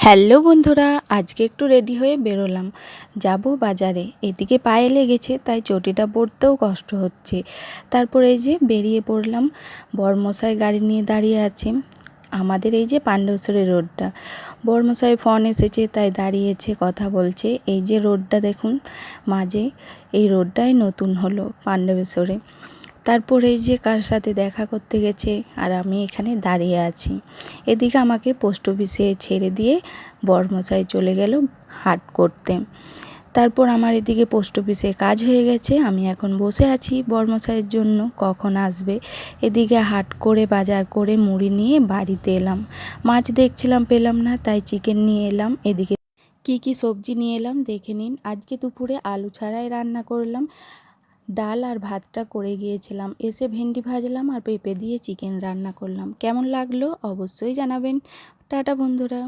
Hello বন্ধুরা, আজকে একটু রেডি হয়ে বেরোলাম, যাব বাজারে। এদিকে পায়ে লেগেছে, তাই চটিটা পরতেও কষ্ট হচ্ছে। তারপর এই যে বেরিয়ে পড়লাম। বরমশাই গাড়ি নিয়ে দাঁড়িয়ে আছে। আমাদের এই যে পাণ্ডবেশ্বরী রোডটা, বরমশাই ফোন এসেছে তাই দাঁড়িয়েছে, কথা বলছে। এই যে রোডটা দেখুন মাঝে, এই রোডটাই নতুন হলো পাণ্ডবেশ্বরে। তারপর এই যে কার সাথে দেখা করতে গেছে, আর আমি এখানে দাঁড়িয়ে আছি। এদিকে আমাকে পোস্ট অফিসে ছেড়ে দিয়ে বরমশাই চলে গেল হাট করতে। তারপর আমার এদিকে পোস্ট অফিসে কাজ হয়ে গেছে, আমি এখন বসে আছি বরমশাইয়ের জন্য কখন আসবে। এদিকে হাট করে বাজার করে মুড়ি নিয়ে বাড়িতে এলাম। মাছ দেখছিলাম পেলাম না, তাই চিকেন নিয়ে এলাম। এদিকে কি সবজি নিয়ে এলাম দেখে নিন। আজকে দুপুরে আলু ছাড়াই রান্না করলাম। ডাল আর ভাতটা করে গিয়েছিলাম, এসে ভেন্ডি ভাজলাম আর পেঁপে দিয়ে চিকেন রান্না করলাম। কেমন লাগলো অবশ্যই জানাবেন। টাটা বন্ধুরা।